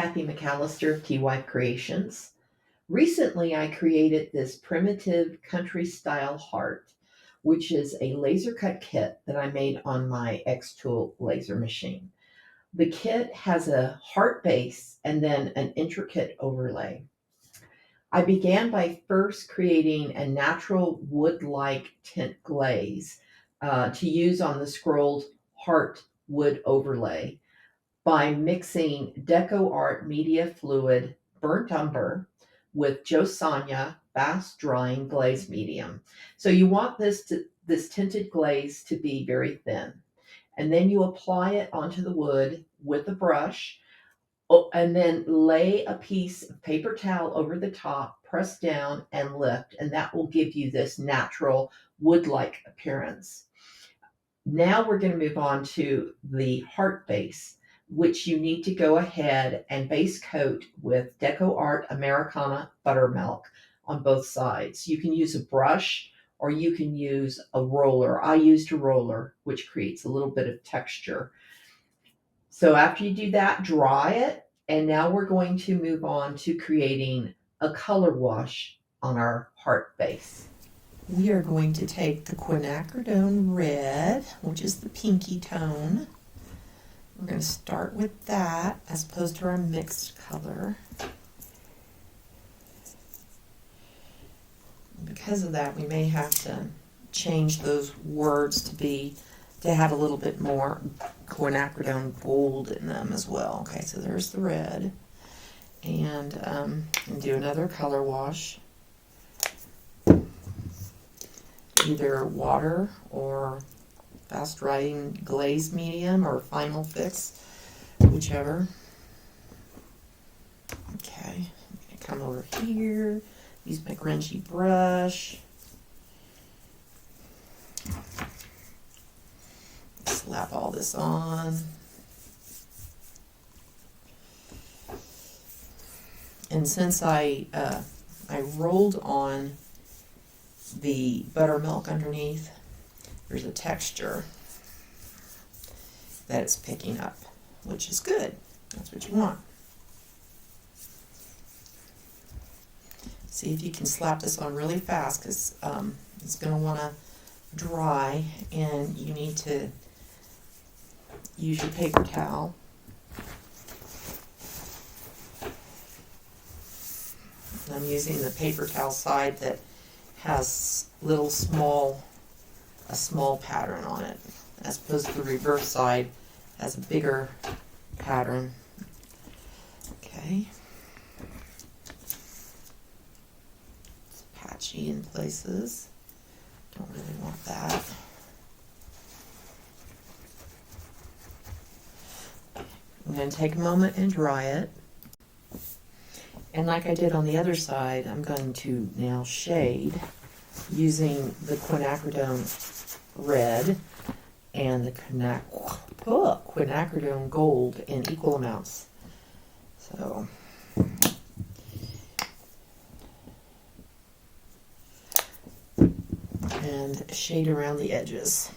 Kathy McAllister of Teawife Creations. Recently, I created this primitive country style heart, which is a laser cut kit that I made on my X-Tool laser machine. The kit has a heart base and then an intricate overlay. I began by first creating a natural wood-like tint glaze to use on the scrolled heart wood overlay by mixing Deco Art Media Fluid Burnt Umber with Josanya Fast Drying Glaze Medium. So you want this tinted glaze to be very thin. And then you apply it onto the wood with a brush. Oh, and then lay a piece of paper towel over the top, press down and lift, and that will give you this natural wood-like appearance. Now we're going to move on to the heart base, which you need to go ahead and base coat with Deco Art Americana Buttermilk on both sides. You can use a brush or you can use a roller. I used a roller, which creates a little bit of texture. So after you do that, dry it. And now we're going to move on to creating a color wash on our heart base. We are going to take the quinacridone red, which is the pinky tone. We're going to start with that as opposed to our mixed color. Because of that, we may have to change those words to have a little bit more quinacridone gold in them as well. Okay, so there's the red. And do another color wash. Either water or fast drying glaze medium or final fix, whichever. Okay, I'm going to come over here, use my grungy brush. Slap all this on. And since I rolled on the buttermilk underneath, there's a texture that it's picking up, which is good. That's what you want. See if you can slap this on really fast because it's going to want to dry, and you need to use your paper towel. I'm using the paper towel side that has a small pattern on it, as opposed to the reverse side has a bigger pattern. Okay. It's patchy in places. Don't really want that. I'm going to take a moment and dry it. And like I did on the other side, I'm going to now shade using the quinacridone red and the quinacridone gold in equal amounts. So and shade around the edges.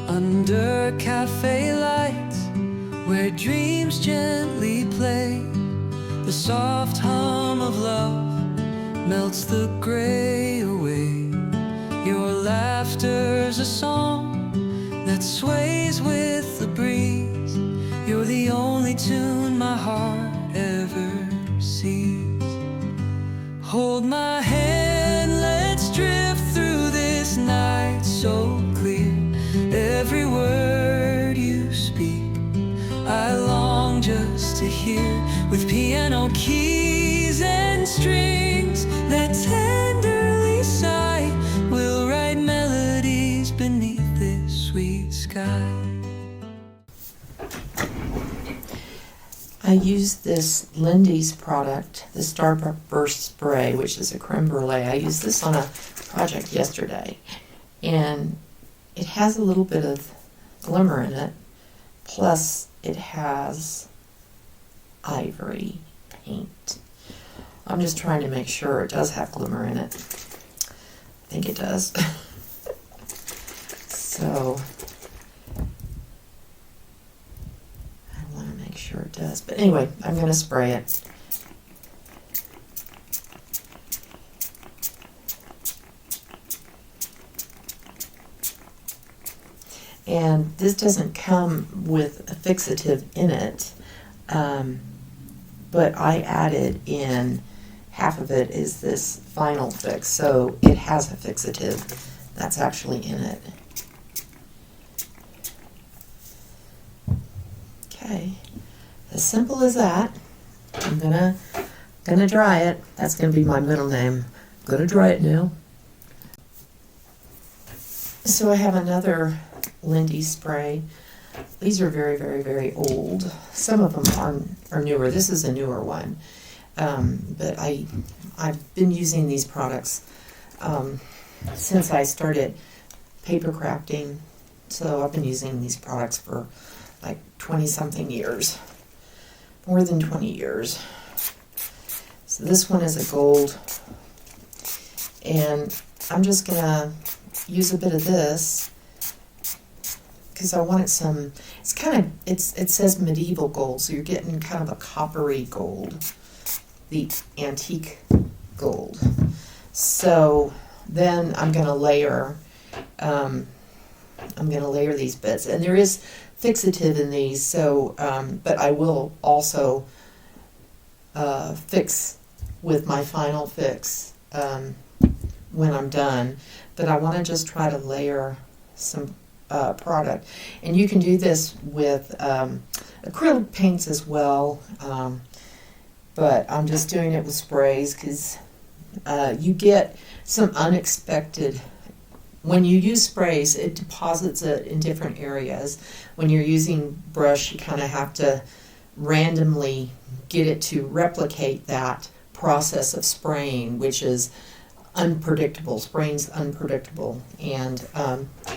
Under cafe lights, where dreams gently play, the soft hum of love melts the gray away. Your laughter's a song that sways with the breeze. You're the only tune my heart ever sees. Hold my hand, let's drift through this night so clear. Every word you speak, I long just to hear, with piano keys and strings that tenderly sigh. We'll write melodies beneath this sweet sky. I used this Lindy's product, the Starburst Spray, which is a creme brulee. I used this on a project yesterday, and it has a little bit of glimmer in it, plus it has ivory paint. I'm just trying to make sure it does have glimmer in it. I think it does. So I want to make sure it does. But anyway, I'm going to spray it. And this doesn't come with a fixative in it, but I added in half of it is this final fix, so it has a fixative that's actually in it. Okay, as simple as that. I'm gonna dry it. That's gonna be my middle name. I'm gonna dry it now. So I have another Lindy spray. These are very, very, very old. Some of them are newer. This is a newer one. But I've been using these products since I started paper crafting. So I've been using these products for like 20-something years. More than 20 years. So this one is a gold. And I'm just going to use a bit of this because I wanted some, it's kind of, it says medieval gold, so you're getting kind of a coppery gold, the antique gold. So then I'm going to layer these bits, and there is fixative in these, so but I will also fix with my final fix when I'm done. But I want to just try to layer some product, and you can do this with acrylic paints as well, but I'm just doing it with sprays because you get some unexpected. When you use sprays, it deposits it in different areas. When you're using brush, you kind of have to randomly get it to replicate that process of spraying, which is unpredictable. Spraying's unpredictable, and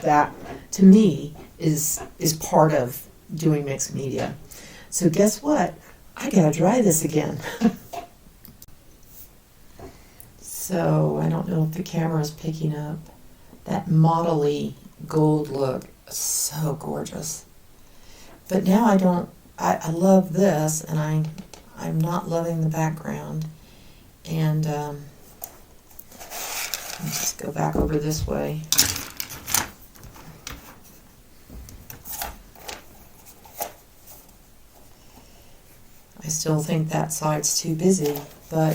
that to me is part of doing mixed media. So guess what? I gotta dry this again. So I don't know if the camera is picking up that modelly gold look. So gorgeous. But now I love this, and I'm not loving the background. And let's just go back over this way. I still think that side's too busy, but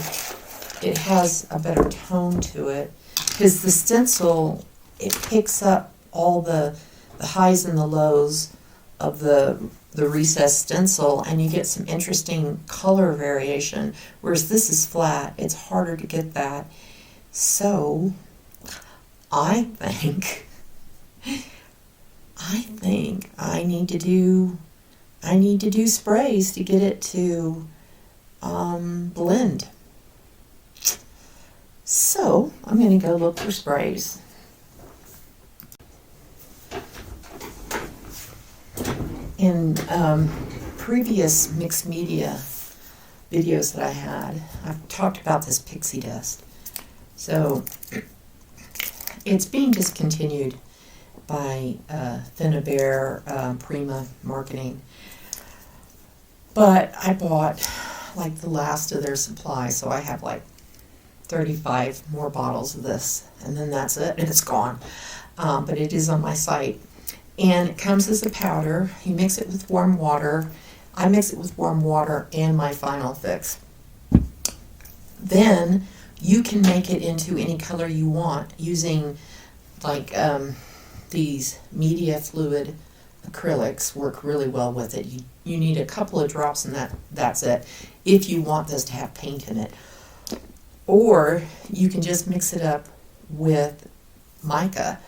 it has a better tone to it because the stencil, it picks up all the highs and the lows of the recessed stencil, and you get some interesting color variation, whereas this is flat. It's harder to get that. So I think I need to do sprays to get it to blend. So I'm going to go look for sprays. In previous mixed media videos that I had, I've talked about this pixie dust. So it's being discontinued by Finnabair Prima Marketing. But I bought like the last of their supply, so I have like 35 more bottles of this, and then that's it, and it's gone. But it is on my site. And it comes as a powder. You mix it with warm water. I mix it with warm water and my final fix. Then you can make it into any color you want using like these media fluid acrylics work really well with it. You need a couple of drops and that's it if you want this to have paint in it. Or you can just mix it up with mica.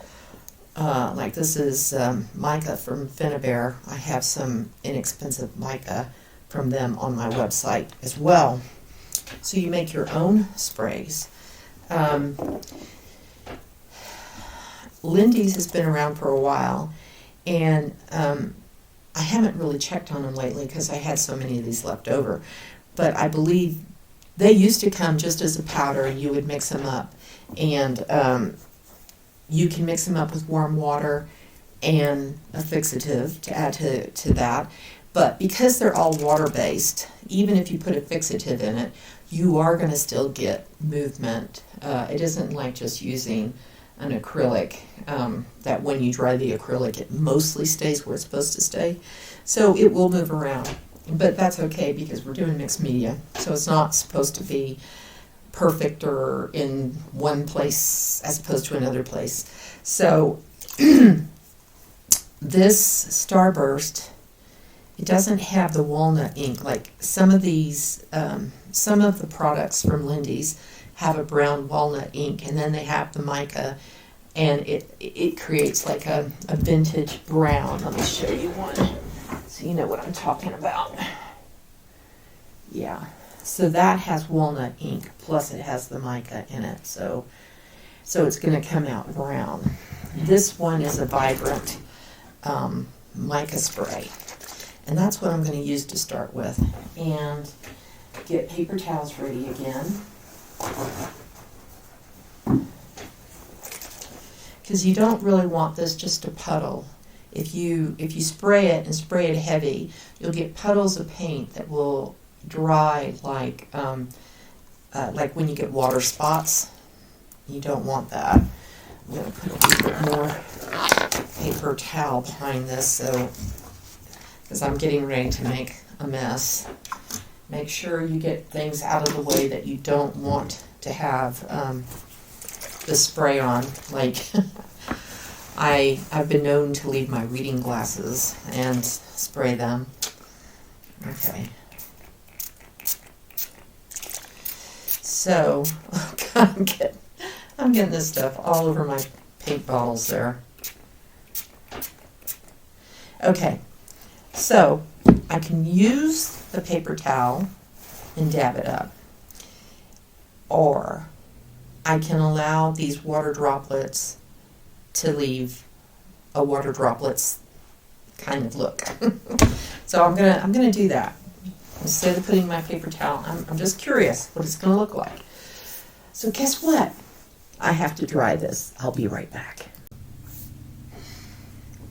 Like this is mica from Finnabair. I have some inexpensive mica from them on my website as well. So you make your own sprays. Lindy's has been around for a while, and I haven't really checked on them lately because I had so many of these left over. But I believe they used to come just as a powder, and you would mix them up. And you can mix them up with warm water and a fixative to add to that. But because they're all water-based, even if you put a fixative in it, you are going to still get movement. It isn't like just using an acrylic, that when you dry the acrylic, it mostly stays where it's supposed to stay. So it will move around. But that's okay because we're doing mixed media. So it's not supposed to be perfect or in one place as opposed to another place. So this Starburst, it doesn't have the walnut ink. Like some of these, some of the products from Lindy's have a brown walnut ink, and then they have the mica, and it creates like a vintage brown. Let me show you one so you know what I'm talking about. Yeah, so that has walnut ink, plus it has the mica in it, so it's going to come out brown. This one is a vibrant mica spray, and that's what I'm going to use to start with. And get paper towels ready again, because you don't really want this just to puddle. If you spray it and spray it heavy, you'll get puddles of paint that will dry like when you get water spots. You don't want that. I'm going to put a little bit more paper towel behind this, so because I'm getting ready to make a mess. Make sure you get things out of the way that you don't want to have the spray on. Like I've been known to leave my reading glasses and spray them. Okay. So, oh God, I'm getting this stuff all over my paint bottles there. Okay, so I can use the paper towel and dab it up, or I can allow these water droplets to leave a water droplets kind of look. So I'm gonna do that. Instead of putting my paper towel, I'm just curious what it's gonna look like. So guess what? I have to dry this. I'll be right back.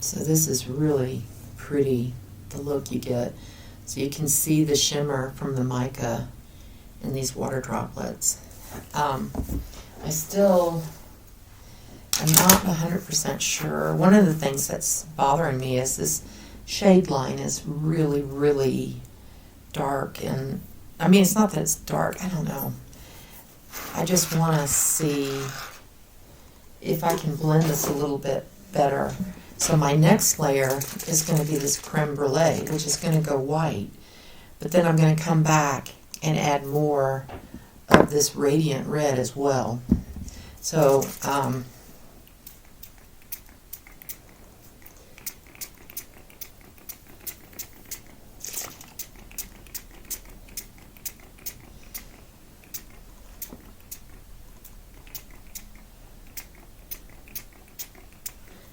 So this is really pretty, the look you get. So you can see the shimmer from the mica in these water droplets. I'm not 100% sure. One of the things that's bothering me is this shade line is really, really dark. And I mean, it's not that it's dark, I don't know. I just want to see if I can blend this a little bit better. So my next layer is going to be this creme brulee, which is going to go white. But then I'm going to come back and add more of this radiant red as well. So,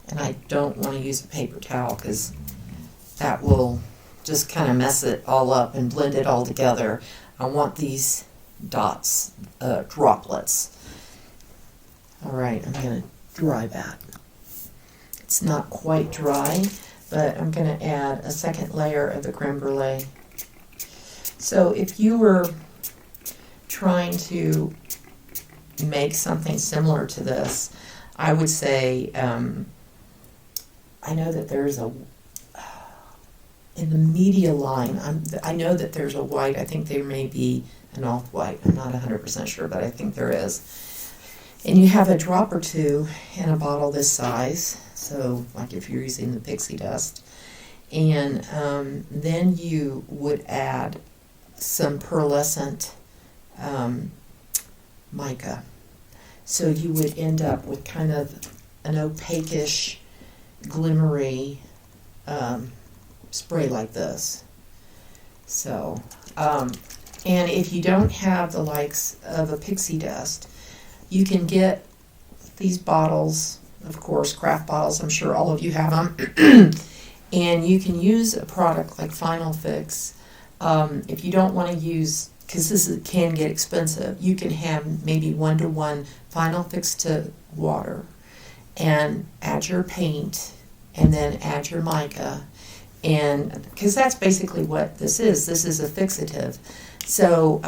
and I don't want to use a paper towel because that will just kind of mess it all up and blend it all together. I want these dots, droplets. All right, I'm going to dry that. It's not quite dry, but I'm going to add a second layer of the creme brulee. So if you were trying to make something similar to this, I would say, I know that there's in the media line, I know that there's a white. I think there may be an off-white. I'm not 100% sure, but I think there is. And you have a drop or two in a bottle this size, so like if you're using the pixie dust. And then you would add some pearlescent mica. So you would end up with kind of an opaque-ish, glimmery spray like this. So, and if you don't have the likes of a pixie dust, you can get these bottles, of course, craft bottles. I'm sure all of you have them. And you can use a product like Final Fix. If you don't want to use because can get expensive, you can have maybe 1-to-1 vinyl fixed to water and add your paint and then add your mica, and because that's basically what this is. This is a fixative. So,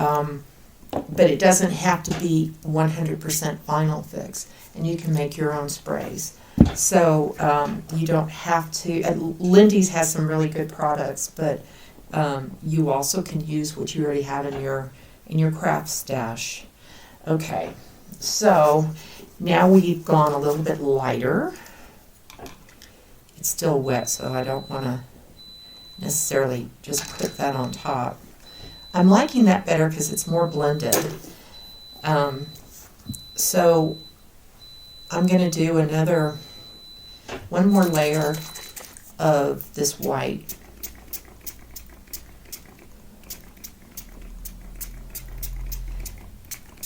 but it doesn't have to be 100% vinyl fix, and you can make your own sprays. So you don't have to. Lindy's has some really good products, but you also can use what you already have in your craft stash. Okay, so now we've gone a little bit lighter. It's still wet, so I don't want to necessarily just put that on top. I'm liking that better because it's more blended. So I'm going to do one more layer of this white.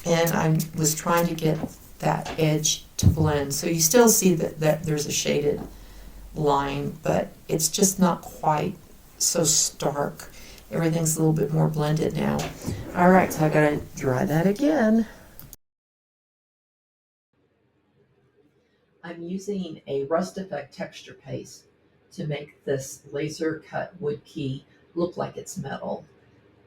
And I was trying to get that edge to blend. So you still see that there's a shaded line, but it's just not quite so stark. Everything's a little bit more blended now. All right, so I gotta dry that again. I'm using a Rustic texture paste to make this laser cut wood key look like it's metal.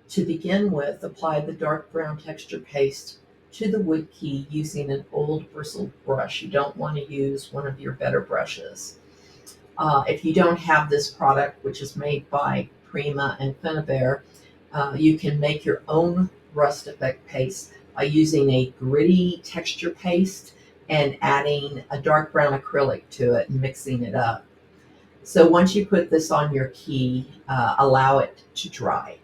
To begin with, apply the dark brown texture paste to the wood key using an old bristled brush. You don't want to use one of your better brushes. If you don't have this product, which is made by Prima and Finnabair, you can make your own Rustic paste by using a gritty texture paste and adding a dark brown acrylic to it and mixing it up. So once you put this on your key, allow it to dry.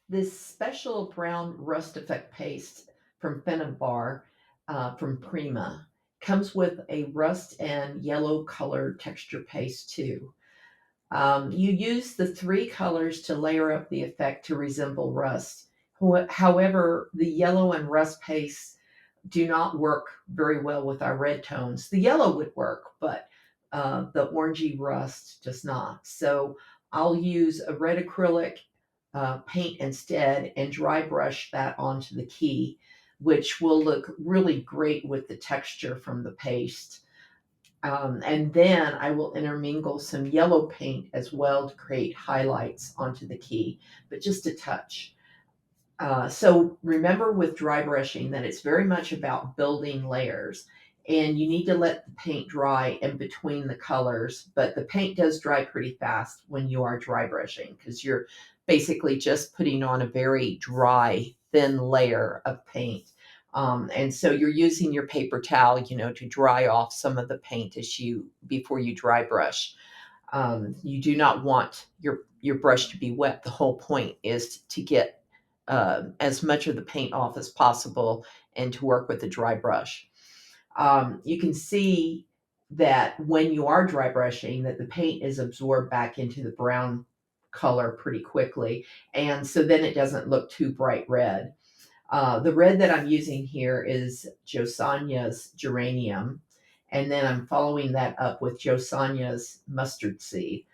This special brown Rustic paste from Finnabair, from Prima, comes with a rust and yellow colored texture paste too. You use the 3 colors to layer up the effect to resemble rust. However, the yellow and rust paste do not work very well with our red tones. The yellow would work, but the orangey rust does not. So I'll use a red acrylic paint instead and dry brush that onto the key, which will look really great with the texture from the paste. And then I will intermingle some yellow paint as well to create highlights onto the key, but just a touch. So remember with dry brushing that it's very much about building layers, and you need to let the paint dry in between the colors, but the paint does dry pretty fast when you are dry brushing because you're basically just putting on a very dry, thin layer of paint. And so you're using your paper towel, to dry off some of the paint before you dry brush. You do not want your brush to be wet. The whole point is to get as much of the paint off as possible and to work with a dry brush. You can see that when you are dry brushing that the paint is absorbed back into the brown color pretty quickly, and so then it doesn't look too bright red. The red that I'm using here is Josania's geranium, and then I'm following that up with Josania's mustard seed.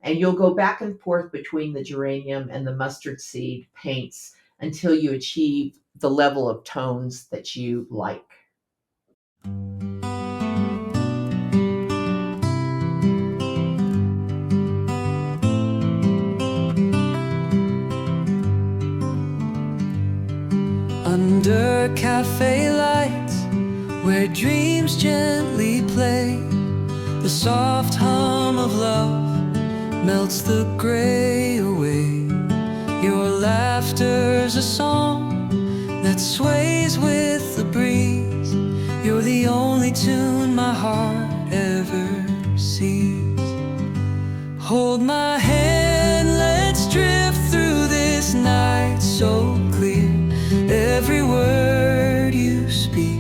And you'll go back and forth between the geranium and the mustard seed paints until you achieve the level of tones that you like. Under cafe lights, where dreams gently play, the soft hum of love melts the gray away. Your laughter's a song that sways with the breeze. You're the only tune my heart ever sees. Hold my hand, let's drift through this night so clear. Every word you speak,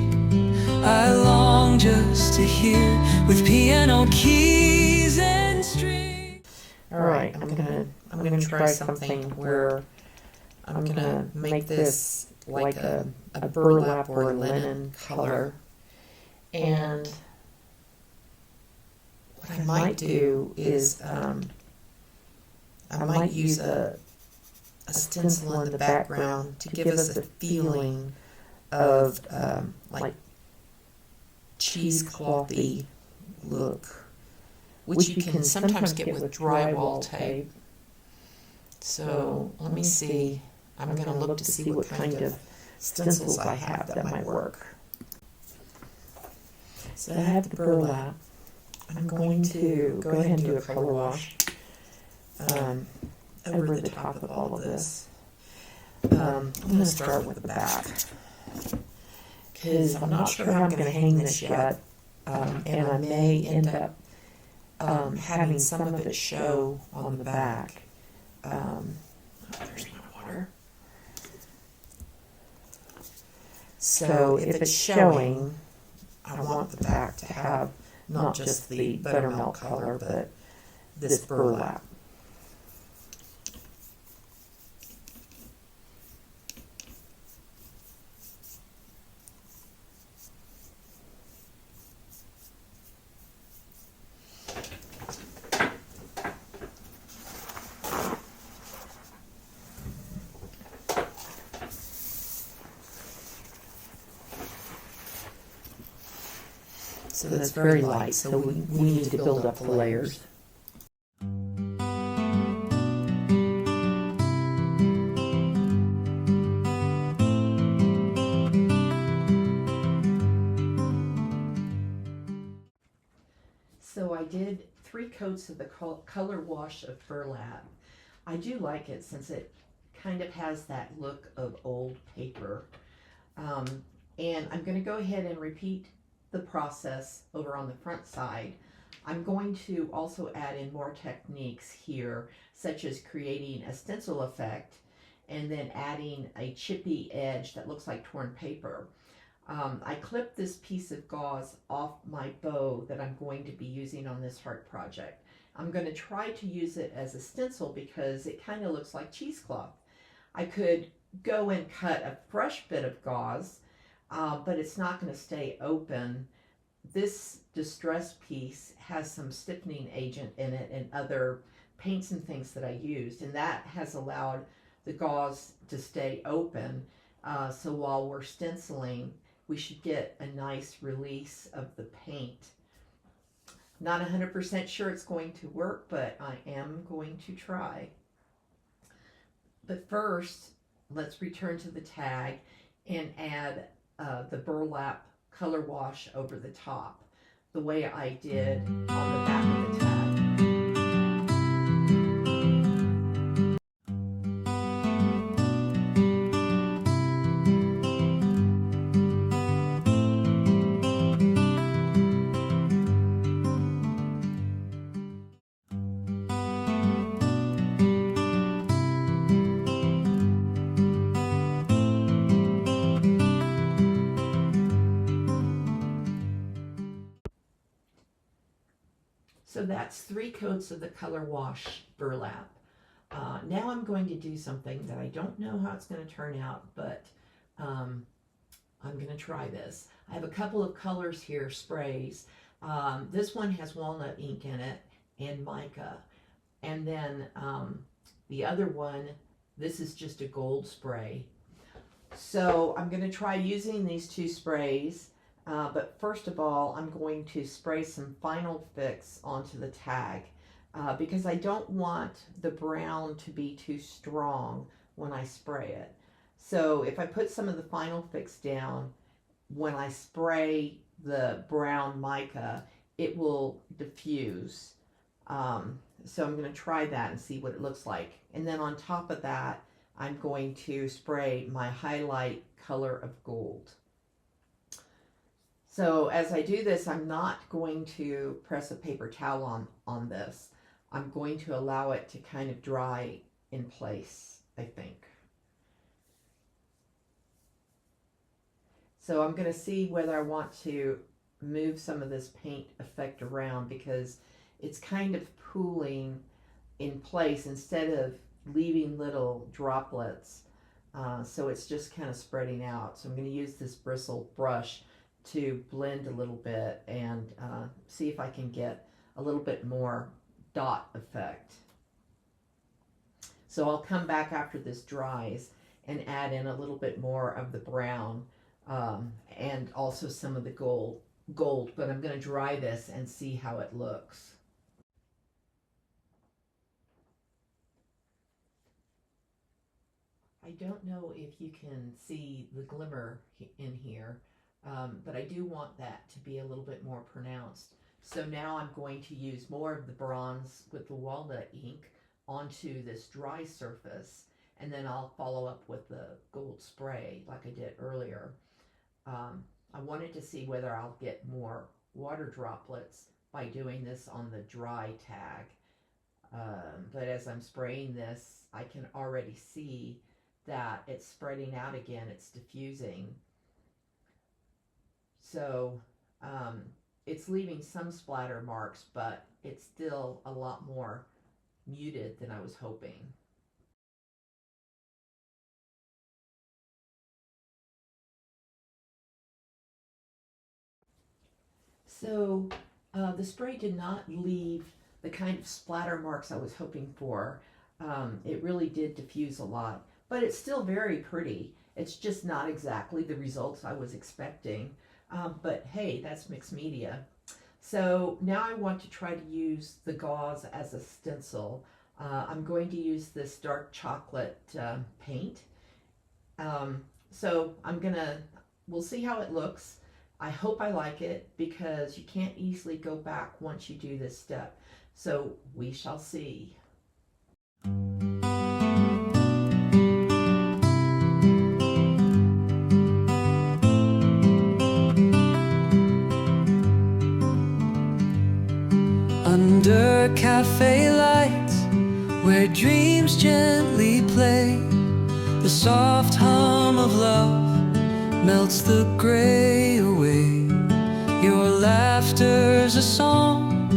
I long just to hear, with piano keys and strings. All right, I'm gonna try something where I'm gonna make this like a burlap or a linen color. And what I might do is I might use a stencil in the background to give us a feeling of like cheeseclothy look, which you can sometimes get with drywall tape. So let me see. I'm going to look to see what kind of stencils I have that might work. So I have the burlap. I'm going to go ahead and do a color wash over the top of all of this. I'm going to start with the back because I'm not sure how I'm going to hang this yet, and I may end up having some of it show on the back. Oh, there's my water. So if it's showing, I want the back to have not just the buttermilk color, but this burlap. So that's very light, so we need to build up the layers. So I did 3 coats of the color wash of burlap. I do like it since it kind of has that look of old paper. And I'm going to go ahead and repeat the process over on the front side. I'm going to also add in more techniques here, such as creating a stencil effect and then adding a chippy edge that looks like torn paper. I clipped this piece of gauze off my bow that I'm going to be using on this heart project. I'm going to try to use it as a stencil because it kind of looks like cheesecloth. I could go and cut a fresh bit of gauze, but it's not going to stay open. This distress piece has some stiffening agent in it and other paints and things that I used, and that has allowed the gauze to stay open. So while we're stenciling, we should get a nice release of the paint. Not 100% sure it's going to work, but I am going to try. But first, let's return to the tag and add the burlap color wash over the top, the way I did on the back of the tag. So that's 3 coats of the color wash burlap. Now I'm going to do something that I don't know how it's going to turn out, but I'm going to try this. I have a couple of colors here, sprays. This one has walnut ink in it and mica. And then the other one, this is just a gold spray. So I'm going to try using these 2 sprays. But first of all, I'm going to spray some Final Fix onto the tag because I don't want the brown to be too strong when I spray it. So if I put some of the Final Fix down, when I spray the brown mica, it will diffuse. So I'm going to try that and see what it looks like. And then on top of that, I'm going to spray my highlight color of gold. So as I do this, I'm not going to press a paper towel on this. I'm going to allow it to kind of dry in place, I think. So I'm going to see whether I want to move some of this paint effect around because it's kind of pooling in place instead of leaving little droplets. So it's just kind of spreading out. So I'm going to use this bristle brush to blend a little bit and see if I can get a little bit more dot effect. So I'll come back after this dries and add in a little bit more of the brown and also some of the gold, but I'm going to dry this and see how it looks. I don't know if you can see the glimmer in here, but I do want that to be a little bit more pronounced. So now I'm going to use more of the bronze with the walnut ink onto this dry surface, and then I'll follow up with the gold spray like I did earlier. I wanted to see whether I'll get more water droplets by doing this on the dry tag. But as I'm spraying this, I can already see that it's spreading out again, it's diffusing. So it's leaving some splatter marks, but it's still a lot more muted than I was hoping. So the spray did not leave the kind of splatter marks I was hoping for. It really did diffuse a lot, but it's still very pretty. It's just not exactly the results I was expecting. But hey, that's mixed media. So now I want to try to use the gauze as a stencil. I'm going to use this dark chocolate paint. So we'll see how it looks. I hope I like it because you can't easily go back once you do this step. So we shall see. Under cafe lights, where dreams gently play, the soft hum of love melts the gray away. Your laughter's a song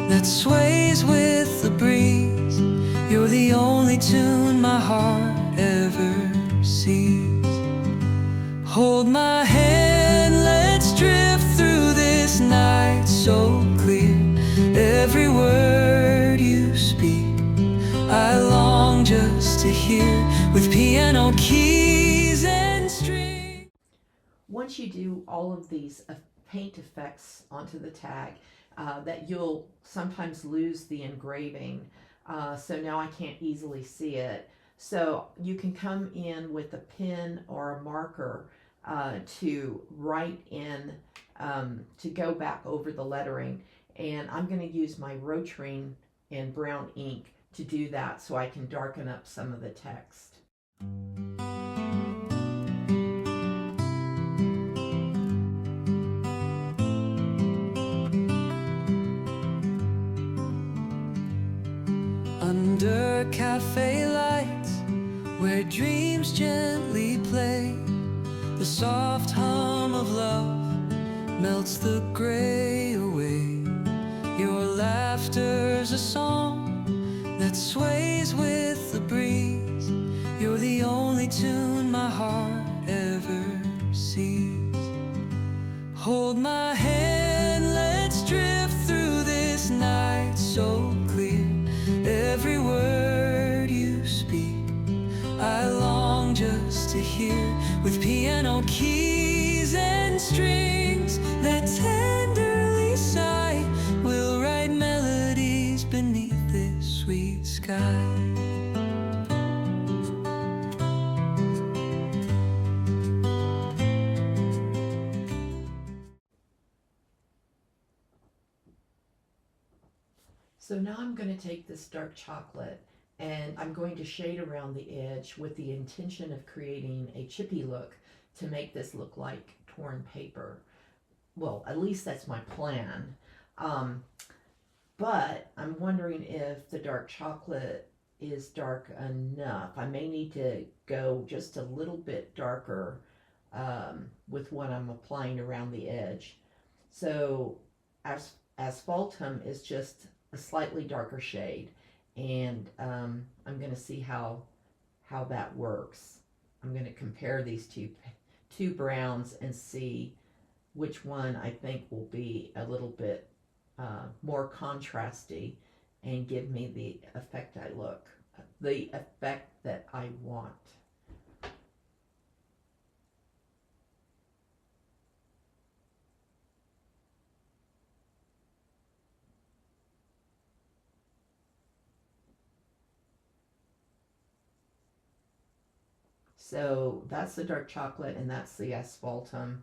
that sways with the breeze. You're the only tune my heart ever sees. Hold my hand, let's drift through this night so clear. Every word you speak, I long just to hear, with piano keys and strings. Once you do all of these paint effects onto the tag, that you'll sometimes lose the engraving. So now I can't easily see it. So you can come in with a pen or a marker to write in, to go back over the lettering. And I'm going to use my Rotrine and brown ink to do that so I can darken up some of the text. Under cafe lights, where dreams gently play, the soft hum of love melts the gray away. Your laughter's a song that sways with the breeze. You're the only tune my heart ever sees. Hold my hand, let's drift through this night so clear. Every word you speak, I long just to hear, with piano keys and strings that tenderly sigh. We'll write melodies beneath this sweet sky. So now I'm going to take this dark chocolate and I'm going to shade around the edge with the intention of creating a chippy look to make this look like torn paper. Well, at least that's my plan. But I'm wondering if the dark chocolate is dark enough. I may need to go just a little bit darker with what I'm applying around the edge. So asphaltum is just a slightly darker shade, and I'm going to see how that works. I'm going to compare these two browns and see which one I think will be a little bit more contrasty and give me the effect the effect that I want. So that's the dark chocolate and that's the asphaltum.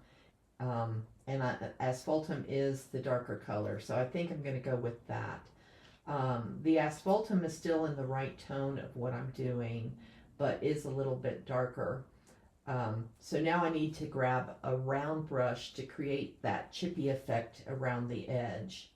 Asphaltum is the darker color, so I think I'm going to go with that. The asphaltum is still in the right tone of what I'm doing, but is a little bit darker. So now I need to grab a round brush to create that chippy effect around the edge.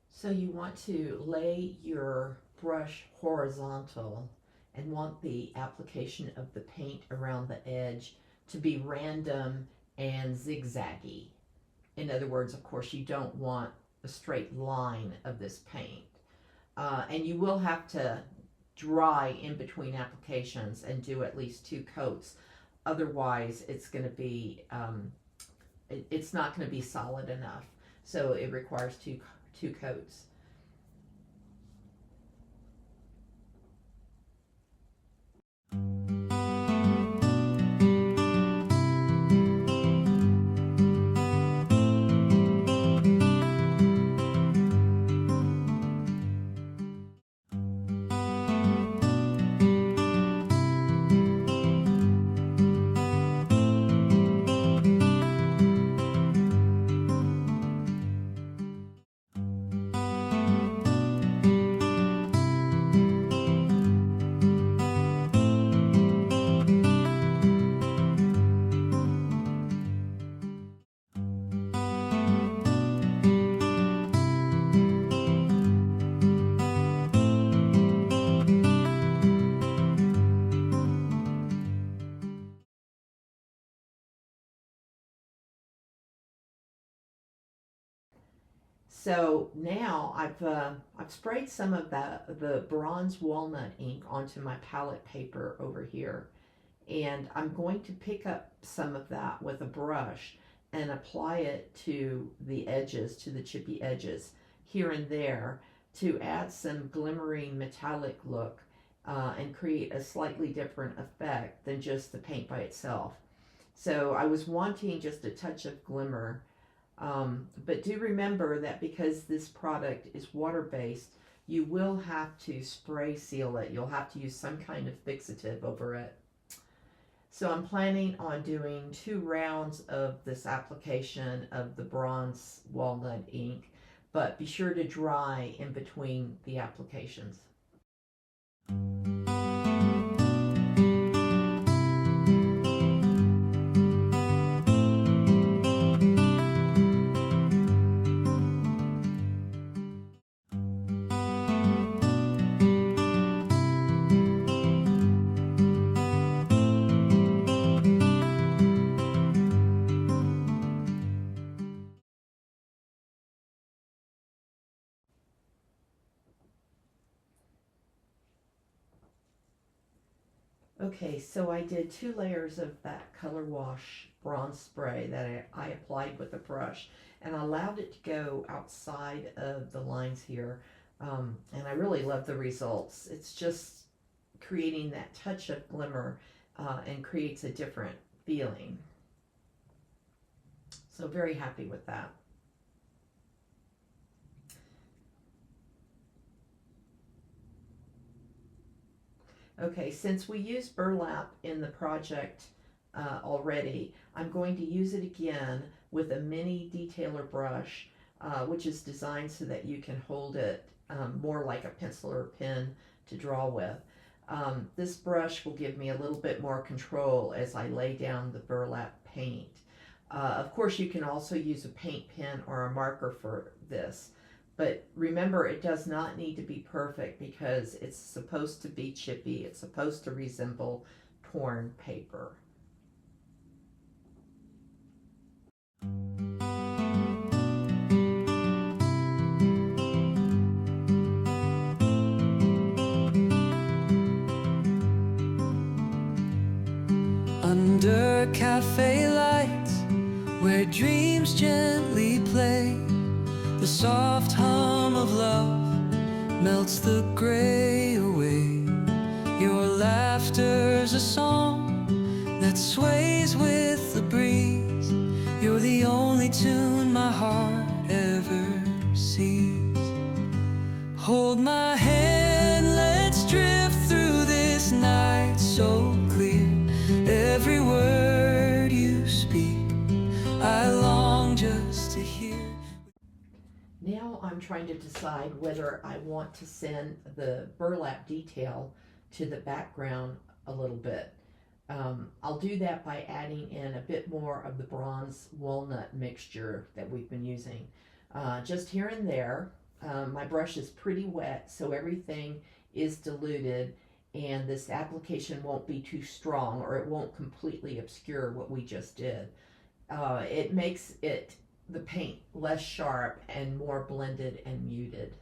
So you want to lay your brush horizontal and want the application of the paint around the edge to be random and zigzaggy. In other words, of course, you don't want a straight line of this paint. And you will have to dry in between applications and do at least 2 coats. Otherwise, it's going to be, it's not going to be solid enough. So it requires two coats. So now I've sprayed some of the bronze walnut ink onto my palette paper over here, and I'm going to pick up some of that with a brush and apply it to the edges, to the chippy edges here and there, to add some glimmering metallic look and create a slightly different effect than just the paint by itself. So I was wanting just a touch of glimmer. But do remember that because this product is water-based, you will have to spray seal it. You'll have to use some kind of fixative over it. So I'm planning on doing 2 rounds of this application of the bronze walnut ink, but be sure to dry in between the applications. Okay, so I did 2 layers of that color wash bronze spray that I applied with a brush, and I allowed it to go outside of the lines here, and I really love the results. It's just creating that touch of glimmer and creates a different feeling. So very happy with that. Okay, since we used burlap in the project already, I'm going to use it again with a mini detailer brush, which is designed so that you can hold it more like a pencil or a pen to draw with. This brush will give me a little bit more control as I lay down the burlap paint. Of course, you can also use a paint pen or a marker for this. But remember, it does not need to be perfect because it's supposed to be chippy. It's supposed to resemble torn paper. where dreams gently play. The soft hum of love melts the gray away. Your laughter's a song that sways with the breeze. You're the only tune my heart ever sees. Hold my hand, let's drift through this night so clear. Every word you speak, I long just to hear. Now I'm trying to decide whether I want to send the burlap detail to the background a little bit. I'll do that by adding in a bit more of the bronze walnut mixture that we've been using. Just here and there. My brush is pretty wet, so everything is diluted, and this application won't be too strong, or it won't completely obscure what we just did. It makes the paint less sharp and more blended and muted.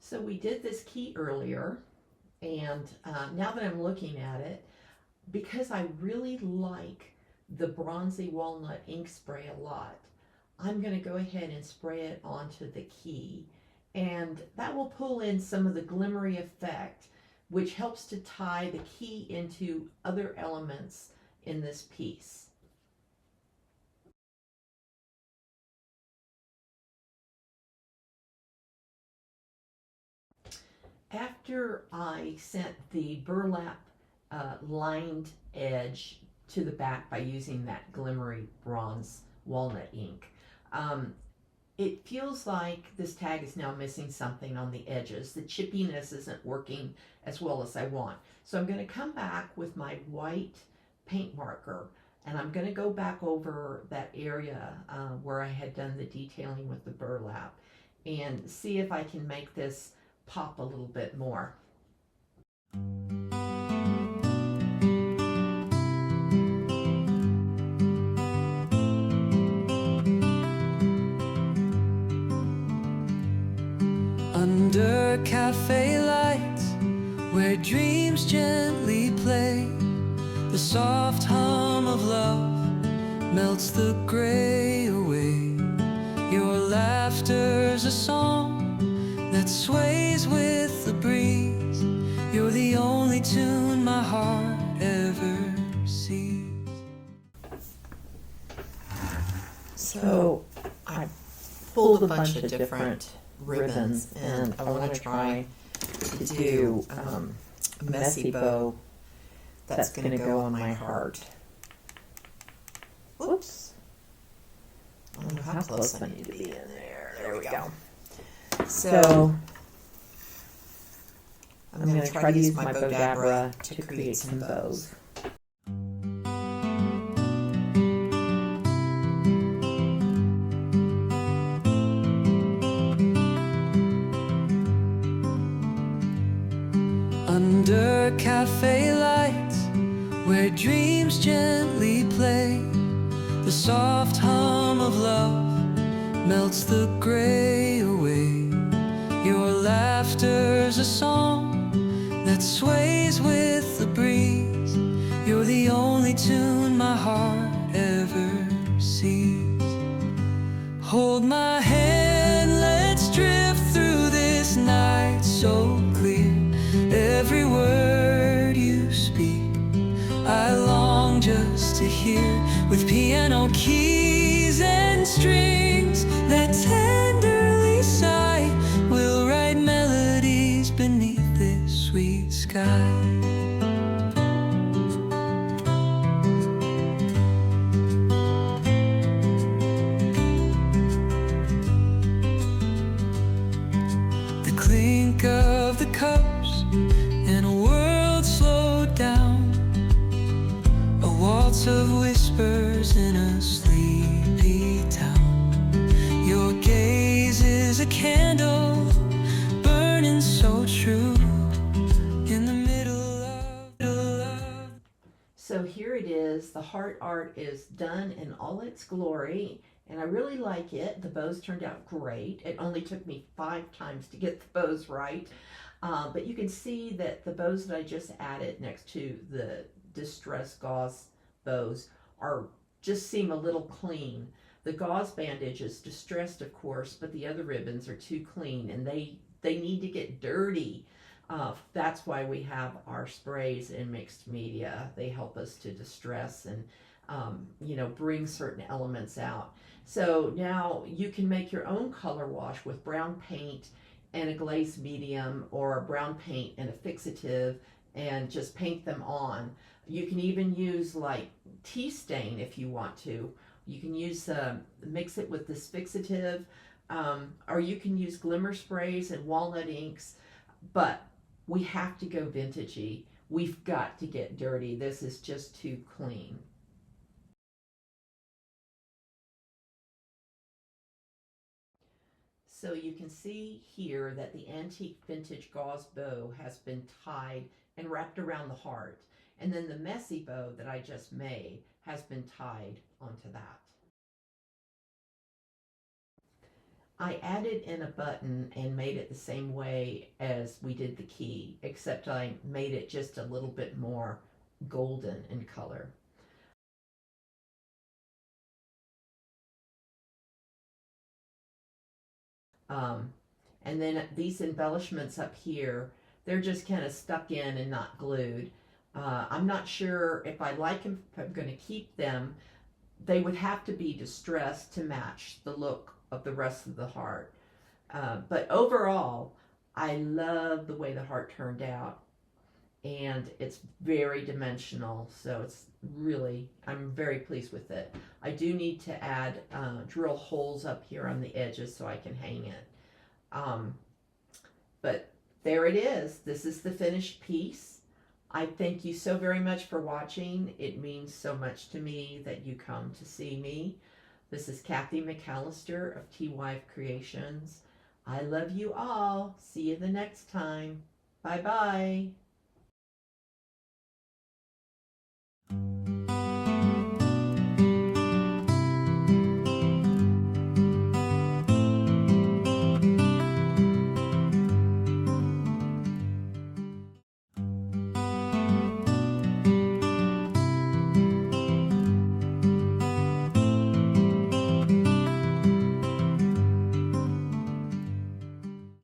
So we did this key earlier, and now that I'm looking at it, because I really like the bronzy walnut ink spray a lot, I'm going to go ahead and spray it onto the key, and that will pull in some of the glimmery effect, which helps to tie the key into other elements in this piece. After I sent the burlap lined edge to the back by using that glimmery bronze walnut ink, it feels like this tag is now missing something on the edges. The chippiness isn't working as well as I want. So I'm going to come back with my white paint marker, and I'm going to go back over that area where I had done the detailing with the burlap and see if I can make this pop a little bit more. Under cafe lights, where dreams gently play, the soft hum of love melts the gray away. Your laughter's a song that sways with the breeze. You're the only tune my heart ever sees. So I pulled a bunch of different ribbons, and I want to try to do a messy bow that's going to go on my heart. Whoops. I don't know how close I need to be in there. There we go. So I'm going to try to use my Bodabra to create some bows. Under cafe lights, where dreams gently play, the soft hum of love melts the gray away. Your laughter's a song that sways with the breeze. You're the only tune my heart ever sees. Hold my hand, let's drift through this night so clear. Every word you speak, I long just to hear. With piano keys and strings that tenderly sigh, we'll write melodies beneath this sweet sky. The clink of the cups in a world slowed down, a waltz of whispers in a sleepy town. Your gaze is a candle here it is. The heart art is done in all its glory, and I really like it. The bows turned out great. It only took me 5 times to get the bows right. But you can see that the bows that I just added next to the distress gauze bows are just seem a little clean. The gauze bandage is distressed, of course, but the other ribbons are too clean, and they need to get dirty. That's why we have our sprays in mixed media. They help us to distress and bring certain elements out. So now you can make your own color wash with brown paint and a glaze medium, or a brown paint and a fixative, and just paint them on. You can even use like tea stain if you want to. You can use mix it with this fixative, or you can use glimmer sprays and walnut inks. But we have to go vintagey. We've got to get dirty. This is just too clean. So you can see here that the antique vintage gauze bow has been tied and wrapped around the heart. And then the messy bow that I just made has been tied onto that. I added in a button and made it the same way as we did the key, except I made it just a little bit more golden in color. And then these embellishments up here, they're just kind of stuck in and not glued. I'm not sure if I like them, if I'm going to keep them. They would have to be distressed to match the look of the rest of the heart. But overall, I love the way the heart turned out. And it's very dimensional, so it's really, I'm very pleased with it. I do need to add drill holes up here on the edges so I can hang it. But there it is. This is the finished piece. I thank you so very much for watching. It means so much to me that you come to see me. This is Kathy McAllister of Teawife Creations. I love you all. See you the next time. Bye-bye.